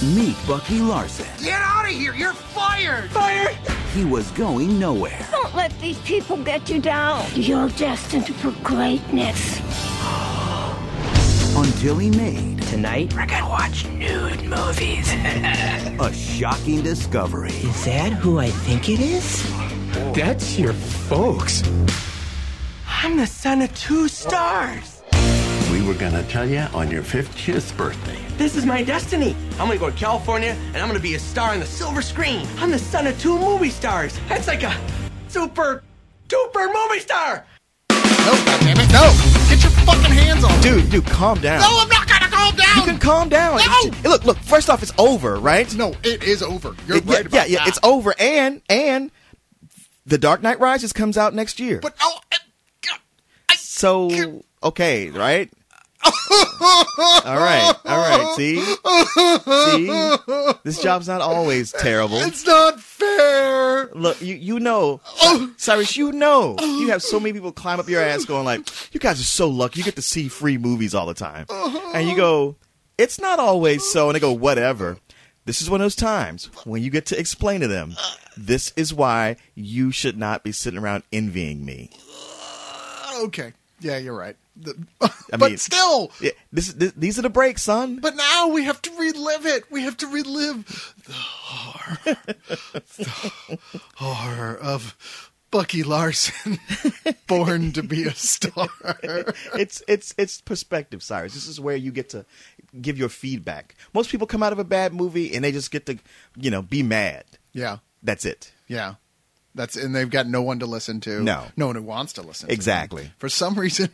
Meet Bucky Larson. Get out of here! You're fired! Fired! He was going nowhere. Don't let these people get you down. You're destined for greatness. Until he made... Tonight, we're gonna watch nude movies. a shocking discovery. Is that who I think it is? That's your folks. I'm the son of 2 stars. We were gonna tell you on your 50th birthday. This is my destiny. I'm gonna go to California, and I'm gonna be a star on the silver screen. I'm the son of 2 movie stars. That's like a super duper movie star. No, goddammit, no! Get your fucking hands off! Dude, calm down. No, I'm not gonna calm down! You can calm down. No! Look, first off, it's over, right? No, it is over. You're right about that. Yeah, it's over, and The Dark Knight Rises comes out next year. But, So, okay, right? All right. See, this job's not always terrible. It's not fair. Look, you know, Cyrus, you know, you have so many people climb up your ass going like, you guys are so lucky. You get to see free movies all the time, and you go, it's not always so, and they go, whatever. This is one of those times when you get to explain to them, this is why you should not be sitting around envying me. Okay. Yeah, you're right. I But mean, still. Yeah, these are the breaks, son. But now we have to relive it. We have to relive the horror of Bucky Larson, born to be a star. It's perspective, Cyrus. This is where you get to give your feedback. Most people come out of a bad movie and they just get to, be mad. Yeah. That's it. Yeah. And they've got no one to listen to. No one who wants to listen to exactly. them. For some reason,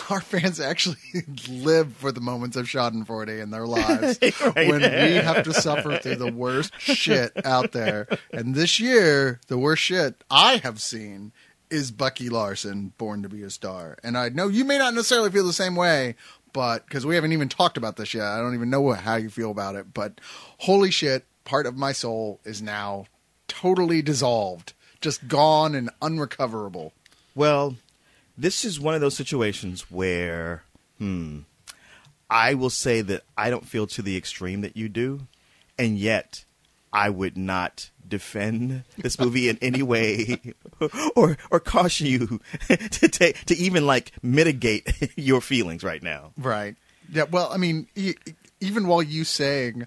our fans actually live for the moments of Schadenfreude in their lives when we have to suffer through the worst shit out there. And this year, the worst shit I have seen is Bucky Larson, Born to be a Star. And I know you may not necessarily feel the same way, but because we haven't even talked about this yet, I don't even know how you feel about it. But holy shit, part of my soul is now totally dissolved. Just gone and unrecoverable. Well, this is one of those situations where, I will say that I don't feel to the extreme that you do, and yet I would not defend this movie in any way or caution you to even mitigate your feelings right now. Right. Yeah. Well, I mean, even while you saying,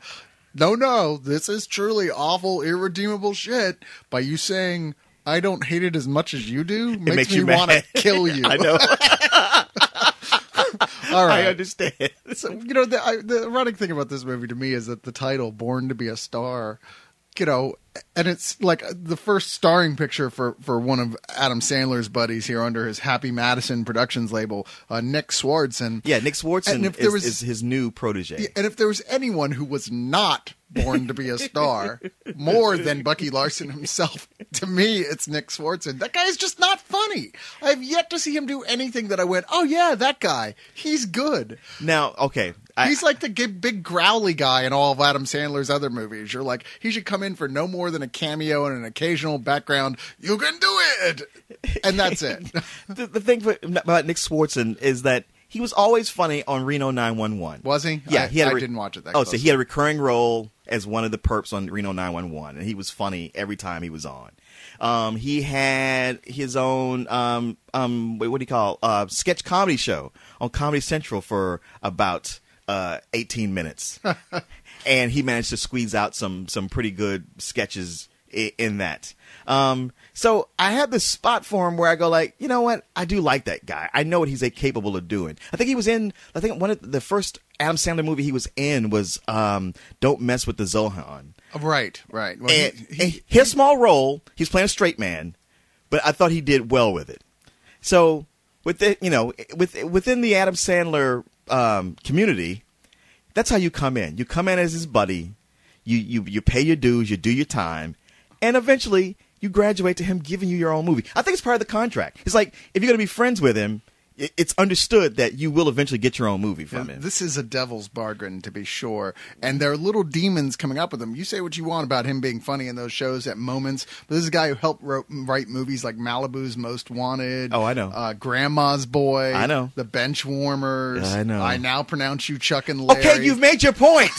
no, this is truly awful, irredeemable shit, by you saying, I don't hate it as much as you do, makes me want to kill you. I know. All right. I understand. So, the ironic thing about this movie to me is that the title, Born to be a Star, and it's like the first starring picture for one of Adam Sandler's buddies here under his Happy Madison Productions label, Nick Swardson. Yeah, Nick Swardson is his new protege. And if there was anyone who was not born to be a star more than Bucky Larson himself, to me, it's Nick Swardson. That guy is just not funny. I've yet to see him do anything that I went, oh yeah, that guy. He's good. Now, okay. He's like the big growly guy in all of Adam Sandler's other movies. You're like, he should come in for no more than a cameo and an occasional background. You can do it! And that's it. The thing about Nick Swardson is that he was always funny on Reno 911. Was he? Yeah. I didn't watch it that close. So he had a recurring role as one of the perps on Reno 911, and he was funny every time he was on. He had his own, sketch comedy show on Comedy Central for about 18 minutes. And he managed to squeeze out some pretty good sketches in that. So I have this spot for him where I go like, you know what? I do like that guy. I know what he's capable of doing. I think one of the first Adam Sandler movie he was in was Don't Mess with the Zohan. Right. Well, and he had a small role. He's playing a straight man, but I thought he did well with it. So within the Adam Sandler community, that's how you come in. You come in as his buddy. You pay your dues. You do your time, and eventually you graduate to him giving you your own movie. I think it's part of the contract. It's like if you're going to be friends with him, it's understood that you will eventually get your own movie from him. This is a devil's bargain, to be sure. And there are little demons coming up with him. You say what you want about him being funny in those shows at moments, but this is a guy who helped write movies like Malibu's Most Wanted. Oh, I know. Grandma's Boy. I know. The Benchwarmers. I know. I Now Pronounce You Chuck and Larry. Okay, you've made your point.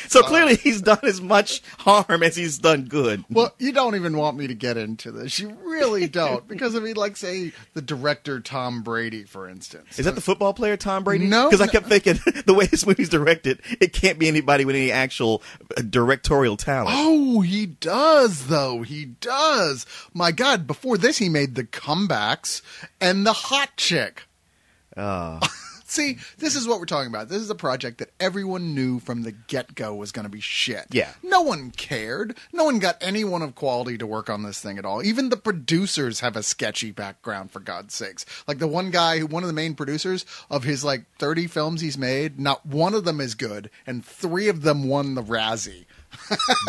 So clearly he's done as much harm as he's done good. Well, you don't even want me to get into this. You really don't. Because, I mean, like, say, the director Tom Brady, for instance. Is that the football player Tom Brady? No. Because I kept thinking, the way this movie's directed, it can't be anybody with any actual directorial talent. Oh, he does, though. He does. My God, before this, he made The Comebacks and The Hot Chick. See, this is what we're talking about. This is a project that everyone knew from the get-go was going to be shit. Yeah. No one cared. No one got anyone of quality to work on this thing at all. Even the producers have a sketchy background, for God's sakes. Like the one guy, one of the main producers of his like 30 films he's made, not one of them is good, and 3 of them won the Razzie.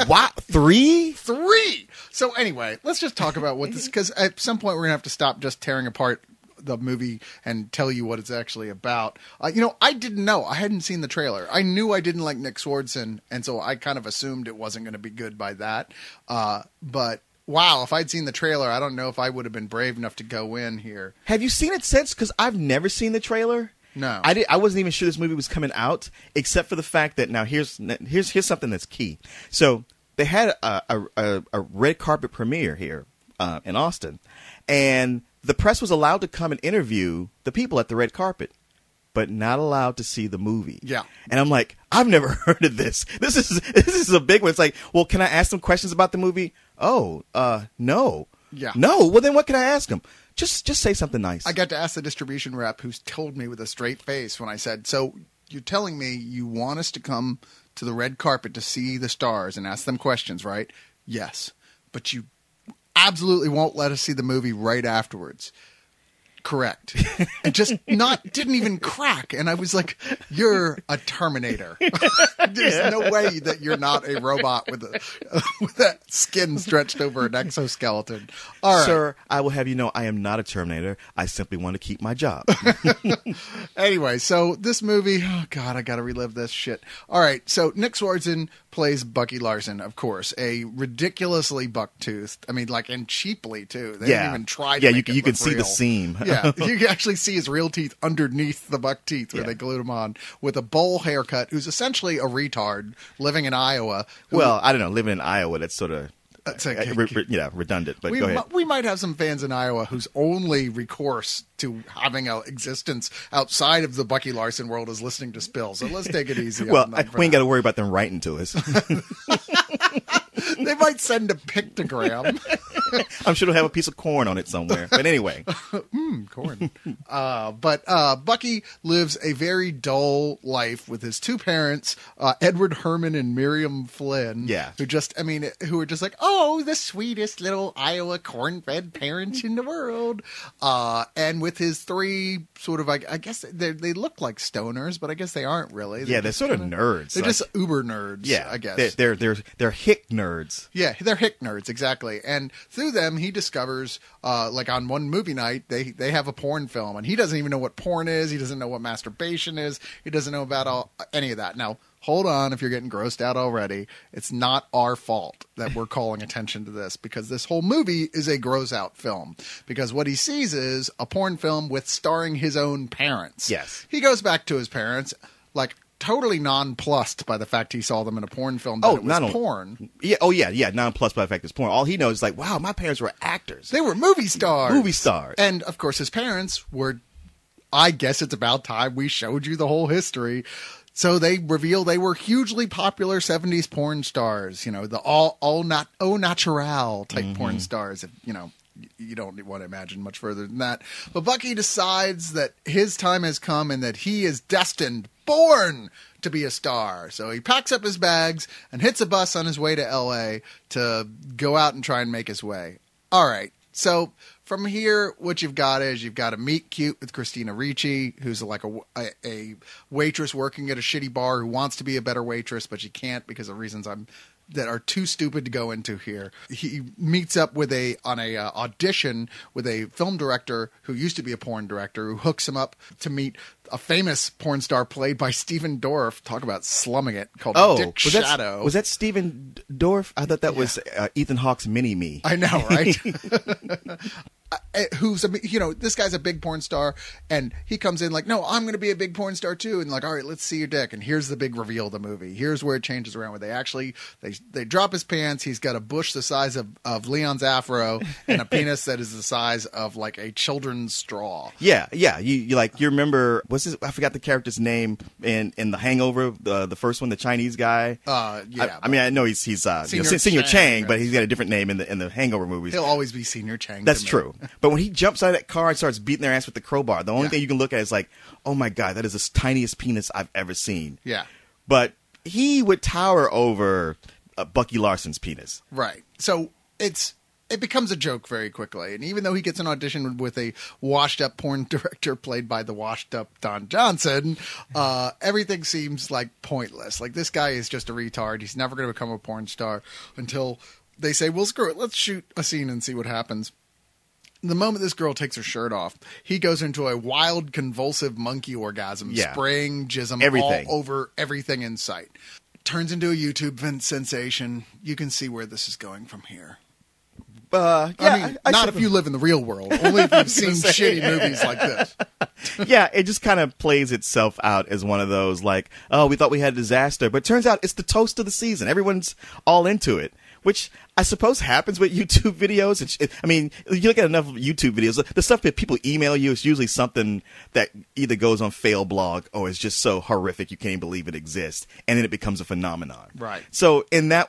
What? 3? 3! So anyway, let's just talk about what this, because at some point we're going to have to stop just tearing apart the movie and tell you what it's actually about. I didn't know. I hadn't seen the trailer. I knew I didn't like Nick Swardson, and so I kind of assumed it wasn't going to be good by that. But wow, if I'd seen the trailer, I don't know if I would have been brave enough to go in here. Have you seen it since? Because I've never seen the trailer. No. I wasn't even sure this movie was coming out, except for the fact that now here's something that's key. So they had a red carpet premiere here in Austin, and the press was allowed to come and interview the people at the red carpet, but not allowed to see the movie. Yeah. And I'm like, I've never heard of this. This is a big one. It's like, well, can I ask some questions about the movie? Oh, no. Yeah. No. Well, then what can I ask them? Just say something nice. I got to ask the distribution rep who's told me with a straight face when I said, so you're telling me you want us to come to the red carpet to see the stars and ask them questions, right? Yes. But you absolutely won't let us see the movie right afterwards. Correct. And just didn't even crack. And I was like, you're a Terminator. There's no way that you're not a robot with that skin stretched over an exoskeleton. All right. Sir, I will have you know I am not a Terminator. I simply want to keep my job. Anyway, so this movie, oh God, I got to relive this shit. All right. So Nick Swardson plays Bucky Larson, of course, a ridiculously buck-toothed, I mean, like, and cheaply too. They didn't even try to make it you can look see real. the seam. Yeah, you can actually see his real teeth underneath the buck teeth where Yeah. they glued him on, with a bowl haircut, who's essentially a retard living in Iowa. Well, I don't know. Living in Iowa, that's sort of redundant. But go ahead. We might have some fans in Iowa whose only recourse to having an existence outside of the Bucky Larson world is listening to Spill. So let's take it easy. Well, on them for we ain't now. got to worry about them writing to us. They might send a pictogram. I'm sure they'll have a piece of corn on it somewhere. But anyway. Corn. But Bucky lives a very dull life with his 2 parents, Edward Herman and Miriam Flynn. Yeah. Who are just like, oh, the sweetest little Iowa corn-fed parents in the world. And with his 3 sort of, I guess they look like stoners, but I guess they aren't really. They're sort of nerds. They're Like, just uber nerds, yeah, I guess. They're hick nerds. Yeah, they're hick nerds, exactly. And through them, he discovers, like on one movie night, they have a porn film, and he doesn't even know what porn is. He doesn't know what masturbation is. He doesn't know about any of that. Now, hold on if you're getting grossed out already. It's not our fault that we're calling attention to this, because this whole movie is a gross out film. Because what he sees is a porn film with starring his own parents. Yes. He goes back to his parents, like, totally nonplussed by the fact he saw them in a porn film that it was porn. Yeah, nonplussed by the fact it's porn. All he knows is like, wow, my parents were actors. They were movie stars. Movie stars. And, of course, his parents were, I guess it's about time we showed you the whole history. So they reveal they were hugely popular 70s porn stars, the au natural type porn stars, if, you don't want to imagine much further than that. But Bucky decides that his time has come and that he is destined, born to be a star. So he packs up his bags and hits a bus on his way to L.A. to go out and try and make his way. All right. So from here, what you've got is you've got a meet cute with Christina Ricci, who's like a waitress working at a shitty bar who wants to be a better waitress, but she can't because of reasons I'm that are too stupid to go into here. He meets up with on a audition with a film director who used to be a porn director, who hooks him up to meet a famous porn star played by Stephen Dorff. Talk about slumming it, called Dick Shadow. Was that Stephen Dorff? I thought that was Ethan Hawke's Mini-Me. I know, right? Who's this guy's a big porn star, and he comes in like, no, I'm going to be a big porn star too, and like, all right, let's see your dick. And here's the big reveal of the movie. Here's where it changes around, where they drop his pants. He's got a bush the size of Leon's afro and a penis that is the size of like a children's straw. Yeah. You remember, I forgot the character's name in The Hangover, the first one, the Chinese guy. I know he's Senior Chang, but he's got a different name in the Hangover movies. He'll always be Senior Chang. That's true. But when he jumps out of that car and starts beating their ass with the crowbar, the only thing you can look at is like, oh my God, that is the tiniest penis I've ever seen. Yeah. But he would tower over Bucky Larson's penis. Right. So it becomes a joke very quickly. And even though he gets an audition with a washed-up porn director played by the washed-up Don Johnson, everything seems like pointless. Like, this guy is just a retard. He's never going to become a porn star until they say, well, screw it. Let's shoot a scene and see what happens. The moment this girl takes her shirt off, he goes into a wild, convulsive monkey orgasm, spraying jism all over everything in sight. Turns into a YouTube sensation. You can see where this is going from here. Not if you live in the real world. Only if you've seen shitty movies like this. Yeah, it just kind of plays itself out as one of those like, oh, we thought we had a disaster, but it turns out it's the toast of the season. Everyone's all into it. Which I suppose happens with YouTube videos. You look at enough YouTube videos, the stuff that people email you is usually something that either goes on fail blog or is just so horrific you can't even believe it exists, and then it becomes a phenomenon. Right. So in that